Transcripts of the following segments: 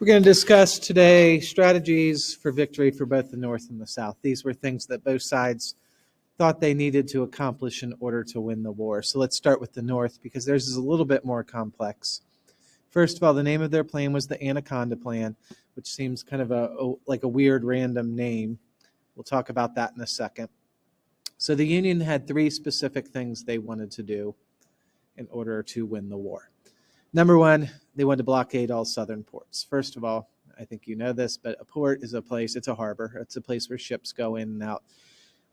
We're going to discuss today strategies for victory for both the North and the South. These were things that both sides thought they needed to accomplish in order to win the war. So let's start with the North because theirs is a little bit more complex. First of all, the name of their plan was the Anaconda Plan, which seems kind of like a weird random name. We'll talk about that in a second. So the Union had three specific things they wanted to do in order to win the war. Number one, they wanted to blockade all southern ports. First of all, I think you know this, but a port is a place, it's a harbor. It's a place where ships go in and out.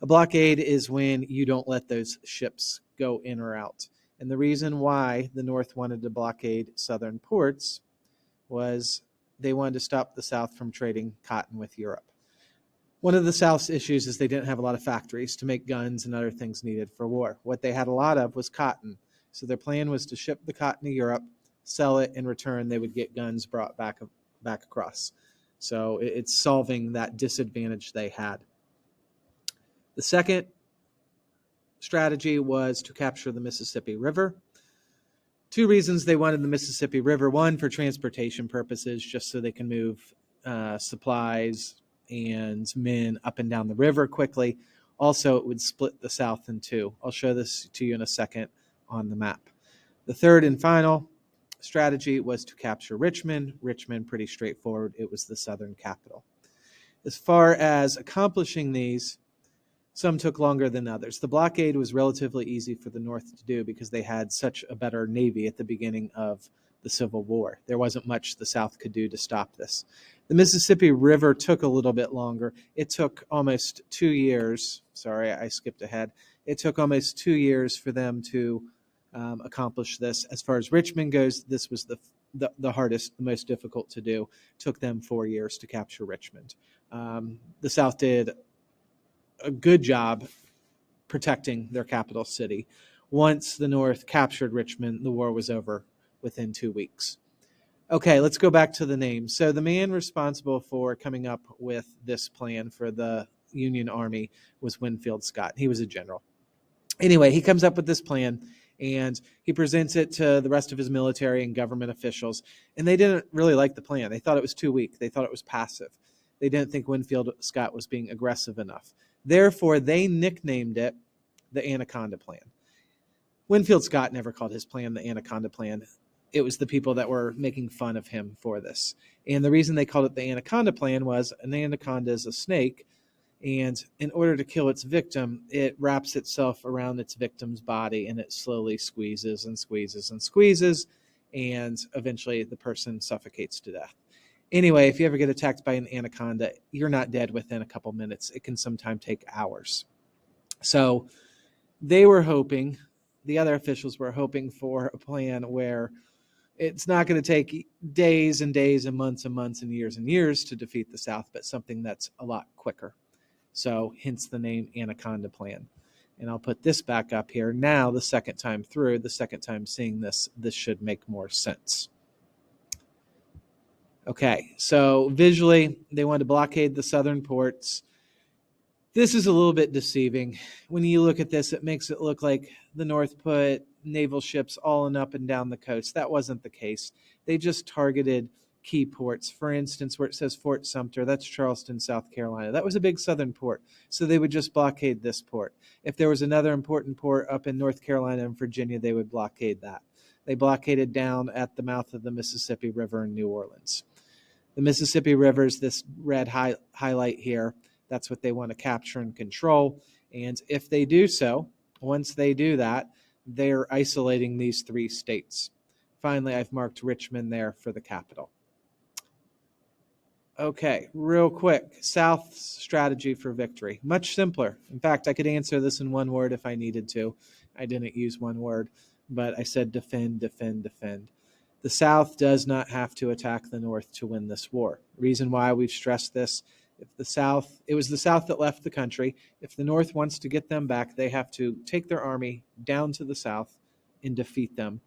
A blockade is when you don't let those ships go in or out. And the reason why the North wanted to blockade southern ports was they wanted to stop the South from trading cotton with Europe. One of the South's issues is they didn't have a lot of factories to make guns and other things needed for war. What they had a lot of was cotton. So their plan was to ship the cotton to Europe, sell it. In return, they would get guns brought back across. So it's solving that disadvantage they had. The second strategy was to capture the Mississippi River. Two reasons they wanted the Mississippi River. One, for transportation purposes, just so they can move supplies and men up and down the river quickly. Also, it would split the South in two. I'll show this to you in a second on the map. The third and final strategy was to capture Richmond. Richmond, pretty straightforward. It was the southern capital. As far as accomplishing these, some took longer than others. The blockade was relatively easy for the North to do because they had such a better navy at the beginning of the Civil War. There wasn't much the South could do to stop this. The Mississippi River took a little bit longer. It took almost 2 years. Sorry, I skipped ahead. It took almost 2 years for them to accomplish this. As far as Richmond goes, this was the hardest, the most difficult to do. It took them 4 years to capture Richmond. The South did a good job protecting their capital city. Once the North captured Richmond, the war was over within 2 weeks. Okay, let's go back to the name. So the man responsible for coming up with this plan for the Union Army was Winfield Scott. He was a general. Anyway, he comes up with this plan and he presents it to the rest of his military and government officials, and they didn't really like the plan. They thought it was too weak. They thought it was passive. They didn't think Winfield Scott was being aggressive enough. Therefore, they nicknamed it the Anaconda Plan. Winfield Scott never called his plan the Anaconda Plan. It was the people that were making fun of him for this. And the reason they called it the Anaconda Plan was an anaconda is a snake, and in order to kill its victim, it wraps itself around its victim's body and it slowly squeezes and squeezes and squeezes, and eventually the person suffocates to death. Anyway, if you ever get attacked by an anaconda, you're not dead within a couple minutes. It can sometimes take hours. So they were hoping, the other officials were hoping for a plan where it's not going to take days and days and months and years to defeat the South, but something that's a lot quicker. So hence the name Anaconda Plan. And I'll put this back up here. Now, the second time through, the second time seeing this should make more sense. Okay, so visually, they wanted to blockade the southern ports. This is a little bit deceiving. When you look at this, it makes it look like the North put naval ships all and up and down the coast. That wasn't the case. They just targeted key ports. For instance, where it says Fort Sumter, that's Charleston, South Carolina. That was a big southern port, so they would just blockade this port. If there was another important port up in North Carolina and Virginia, they would blockade that. They blockaded down at the mouth of the Mississippi River in New Orleans. The Mississippi River is this red highlight here. That's what they want to capture and control. And if they do so, once they do that, they're isolating these three states. Finally, I've marked Richmond there for the capital. Okay, real quick, South's strategy for victory. Much simpler. In fact, I could answer this in one word if I needed to. I didn't use one word, but I said defend, defend, defend. The South does not have to attack the North to win this war. The reason why we've stressed this, it was the South that left the country. If the North wants to get them back, they have to take their army down to the South and defeat them